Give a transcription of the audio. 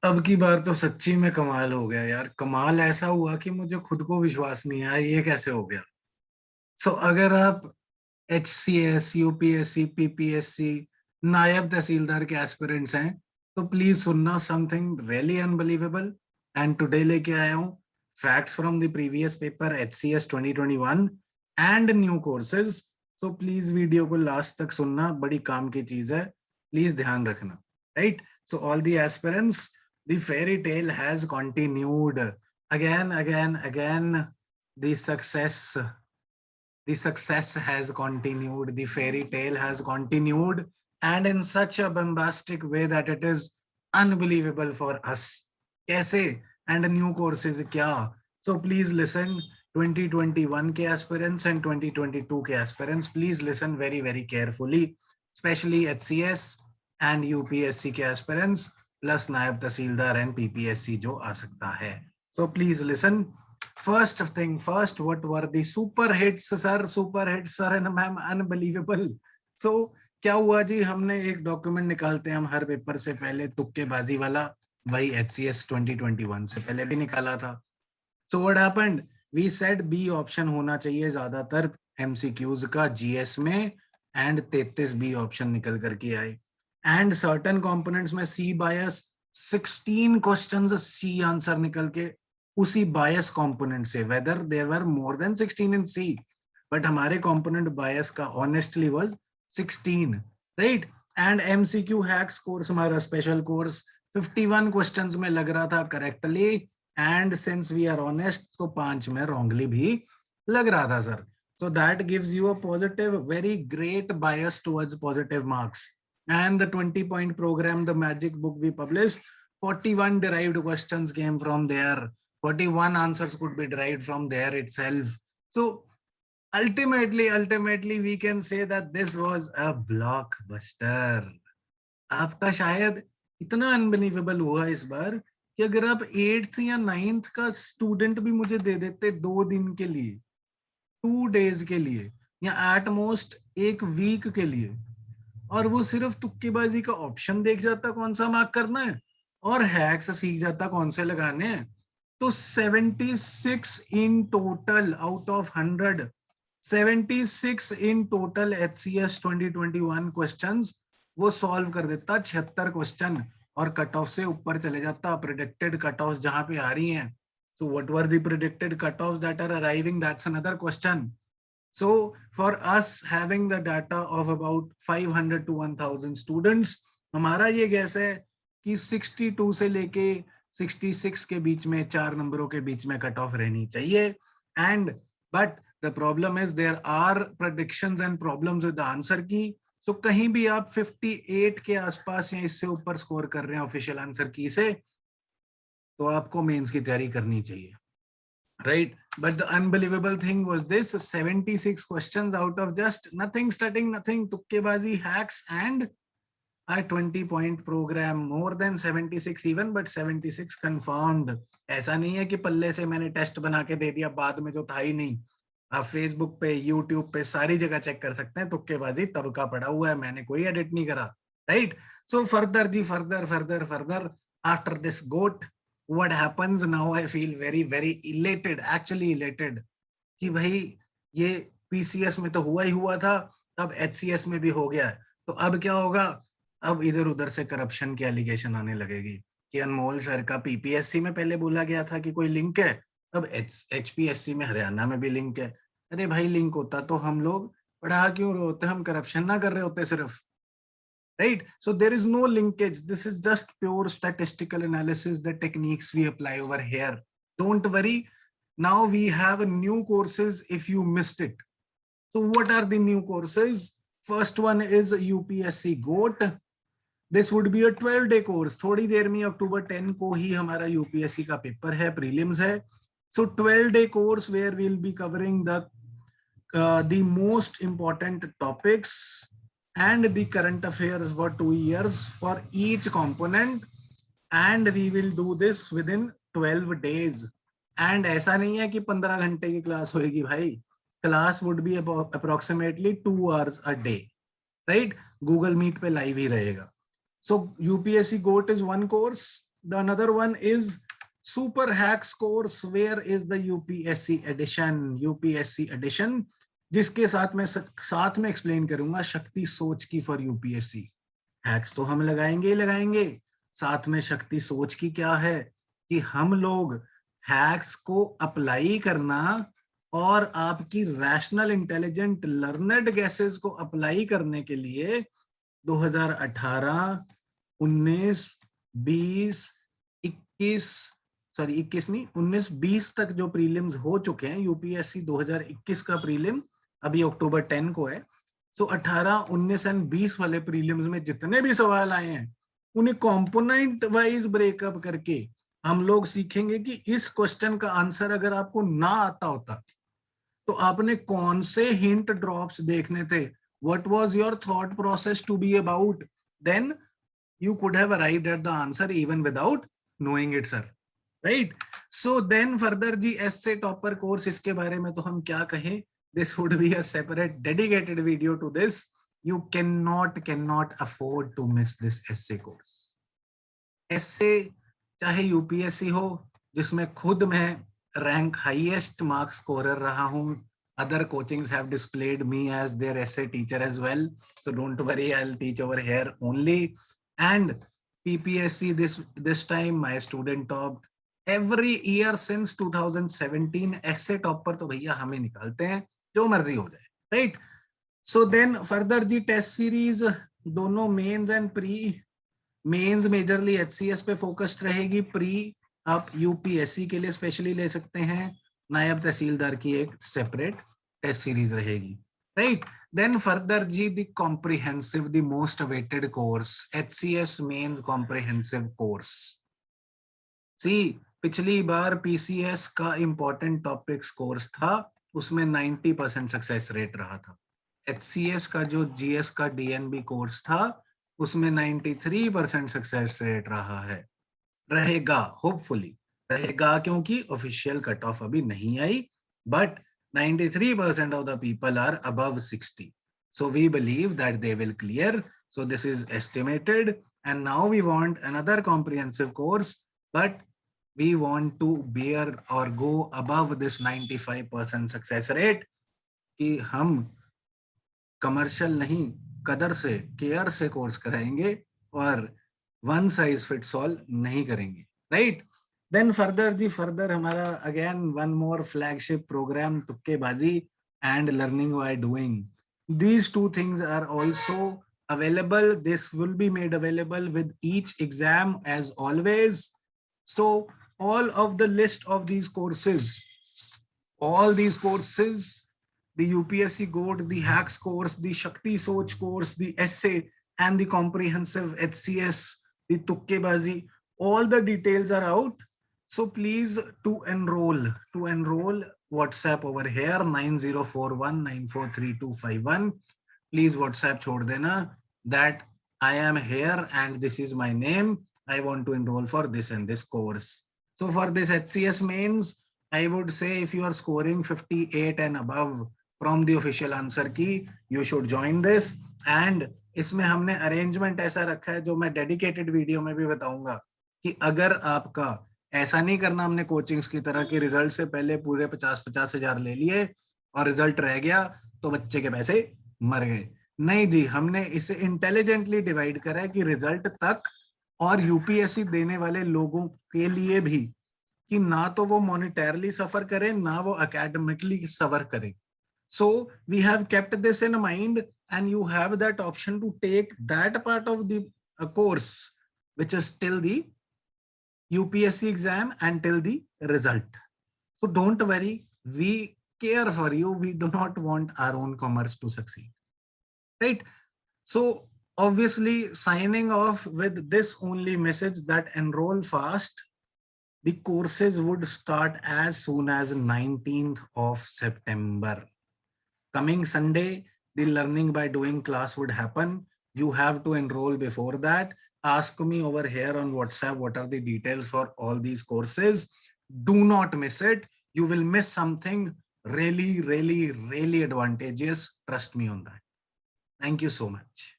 अब की बार तो सच्ची में कमाल हो गया यार। कमाल ऐसा हुआ कि मुझे खुद को विश्वास नहीं आया ये कैसे हो गया। सो अगर आप HCS, UPSC, PPSC, नायब तहसीलदार के एस्पिरेंट्स हैं तो प्लीज सुनना something really unbelievable. And today लेके आया हूँ facts from the previous paper HCS 2021 and new courses. So please video को लास्ट तक सुनना, बड़ी काम की चीज है, प्लीज ध्यान रखना। Right, so all the aspirants, the fairy tale has continued again, again, again. The success the success has continued, the fairy tale has continued, and in such a bombastic way that it is unbelievable for us. Kaise? And new courses kya? So please listen, 2021 ke aspirants and 2022 ke aspirants, please listen very, very carefully, especially HCS and UPSC ke aspirants, plus Naib Tahsildar and PPSC jo aa sakta hai. So please listen. First thing first, what were the super hits, sir? Super hits, sir, and ma'am, unbelievable. So क्या हुआ जी, हमने एक document निकालते हैं हम हर paper से पहले, तुक्केबाजी वाला, वही HCS 2021 से पहले भी निकाला था। So what happened, we said B option होना चाहिए ज्यादातर MCQs का GS में, एंड 33 बी ऑप्शन निकल करके आए। एंड सर्टन कंपोनेंट्स में C bias, 16 questions C answer निकल के उसी बायस कंपोनेंट से, whether there were more than 16 in C, but हमारे कंपोनेंट बायस का honestly was 16, right. And MCQ hacks course, हमारा स्पेशल कोर्स, 51 क्वेश्चंस में लग रहा था correctly, and since we are honest तो 5 में रॉन्गली भी लग रहा था sir. So that gives you a positive, very great bias towards positive marks. And the 20-point program, the magic book we published, 41 derived questions came from there. 41 answers could be derived from there itself. So ultimately we can say that this was a blockbuster. आपका शायद इतना unbelievable हुआ इस बार कि अगर आप 8th या 9th का स्टूडेंट भी मुझे दे देते 2 दिन के लिए, 2 days के लिए, या एट मोस्ट एक वीक के लिए, और वो सिर्फ तुक्केबाजी का ऑप्शन देख जाता कौन सा मार्क करना है, और हैक्स सीख जाता कौन से लगाने हैं, तो 76 in total out of 100, 76 in total HCS 2021 questions वो सॉल्व कर देता, 76 क्वेश्चन, और कट ऑफ से ऊपर चले जाता। प्रिडिक्टेड कट ऑफ जहां पे आ रही हैं, so what were the predicted cutoffs that are arriving, that's another question. So for us having the data of about 500 to 1000 students, हमारा ये गैस है कि 62 से लेके 66 के बीच में, 4 नंबरों के बीच में कट ऑफ रहनी चाहिए। And but the problem is there are predictions and problems with the answer key. So कहीं भी आप 58 के आसपास या इससे ऊपर स्कोर कर रहे हैं ऑफिशियल आंसर की से, तो आपको मेंस की तैयारी करनी चाहिए, right? But the unbelievable thing was this: 76 questions out of just nothing, studying nothing, tukkebazi, hacks, and a 20-point program. More than 76 even, but 76 confirmed. ऐसा नहीं है कि पल्ले से मैंने टेस्ट बना के दे दिया बाद में जो था ही नहीं। आप फेसबुक पे, यूट्यूब पे सारी जगह चेक कर सकते हैं, तुक्केबाजी तब का पड़ा हुआ है, मैंने कोई एडिट नहीं करा, राइट? सो फर्दर जी, further after this got, what happens now, I feel very very elated, actually elated, कि भाई ये PCS में तो हुआ ही हुआ था, अब HCS में भी हो गया है, तो अब क्या होगा? अब इधर उधर से करप्शन की एलिगेशन आने लगेगी कि अनमोल सर का PPSC में पहले बोला गया था कि कोई लिंक है, अब HPSC में हरियाणा में भी लिंक है। अरे भाई, लिंक होता तो हम लोग पढ़ा क्यों रहे होते, हम करप्शन ना कर रहे होते सिर्फ, right? So there is no linkage. This is just pure statistical analysis, the techniques we apply over here. Don't worry. Now we have new courses if you missed it. So what are the new courses? First one is UPSC GOAT. This would be a 12-day course. थोड़ी देर में October 10 को ही हमारा UPSC का paper है, prelims है. So 12-day course where we'll be covering the most important topics and the current affairs for 2 years for each component, and we will do this within 12 days. And ऐसा नहीं है कि 15 घंटे की class होगी भाई, class would be approximately 2 hours a day, right? Google Meet पे live ही रहेगा. So UPSC GOAT is one course. The another one is Super Hacks course. Where is the UPSC edition? UPSC edition, जिसके साथ में explain करूंगा शक्ति सोच की for UPSC. Hacks तो हम लगाएंगे ही लगाएंगे, साथ में शक्ति सोच की क्या है कि हम लोग हैक्स को अप्लाई करना और आपकी रैशनल इंटेलिजेंट लर्नड गैसेस को अप्लाई करने के लिए 2018, 19, 20, 21, सॉरी 21 नहीं 19, 20 तक जो प्रीलिम्स हो चुके हैं, यूपीएससी 2021 का प्रीलिम अभी अक्टूबर 10 को है। सो 18, 19 एंड 20 वाले प्रीलिम्स में जितने भी सवाल आए हैं उन्हें कंपोनेंट वाइज ब्रेकअप करके हम लोग सीखेंगे कि इस क्वेश्चन का आंसर अगर आपको ना आता होता तो आपने कौन से हिंट ड्रॉप्स देखने थे, what was your thought process to be about, then you could have arrived at the answer even without knowing it, sir. Right? So then further जी essay topper course, इसके बारे में तो हम क्या कहें, this would be a separate dedicated video to this. You cannot afford to miss this essay course. essay चाहे UPSC हो जिसमें खुद मैं रैंक हाईएस्ट मार्क्स स्कोरर रहा हूं, other coachings have displayed me as their essay teacher as well, so don't worry, I'll teach over here only. And PPSC this time my student topped every year since 2017. essay topper तो भैया हमें निकालते हैं, जो मर्जी हो जाए, right? So then further जी टेस्ट सीरीज दोनों mains and pre, mains majorly HCS पे फोकस्ड रहेगी, प्री आप यूपीएससी के लिए स्पेशली ले सकते हैं, नायब तहसीलदार की एक सेपरेट टेस्ट सीरीज रहेगी, right? Then further जी the comprehensive, the most awaited course, HCS mains comprehensive course. See, पिछली बार PCS का important topics course था, उसमें 90% सक्सेस रेट रहा था। HCS का जो GS का DNB कोर्स था उसमें 93% सक्सेस रेट रहा है, रहेगा, होपफुली रहेगा, क्योंकि ऑफिशियल कट ऑफ अभी नहीं आई, but 93% of the people are above 60. So we believe that they will clear. So this is estimated. And now we want another comprehensive course, but we want to bear or go above this 95% success rate कि हम commercial नहीं, कदर से, care से course कराएंगे और one size fits all नहीं करेंगे, राइट? Then further जी further हमारा again one more flagship program तुक्केबाजी and learning by doing. These two things are also available. This will be made available with each exam as always. So all of the list of these courses, all these courses, the UPSC GOAT, the hacks course, the Shakti Soch course, the essay and the comprehensive HCS, the tukkebazi, all the details are out. So please to enroll WhatsApp over here 9041943251. Please WhatsApp छोड़ देना that I am here and this is my name. I want to enroll for this and this course. So for this HCS mains, I would say if you are scoring 58 and above from the official answer key, you should join this. And इसमें हमने arrangement ऐसा रखा है जो मैं dedicated video में भी बताऊंगा कि अगर आपका ऐसा नहीं करना हमने कोचिंग्स की तरह कि रिजल्ट से पहले पूरे 50-50 हजार ले लिए और रिजल्ट रह गया तो बच्चे के पैसे मर गए, नहीं जी, हमने इसे इंटेलिजेंटली डिवाइड करा है कि रिजल्ट तक और यूपीएससी देने वाले लोगों के लिए भी, कि ना तो वो मॉनिटरली सफर करें ना वो एकेडमिकली सफर करें. So we have kept this in mind and you have that option to take that part of the course which is till the UPSC exam until the result. So don't worry, we care for you. We do not want our own commerce to succeed, right? So obviously signing off with this only message that enroll fast. The courses would start as soon as 19th of September. Coming Sunday, the learning by doing class would happen. You have to enroll before that. Ask me over here on WhatsApp what are the details for all these courses. Do not miss it. You will miss something really advantageous. Trust me on that. Thank you so much.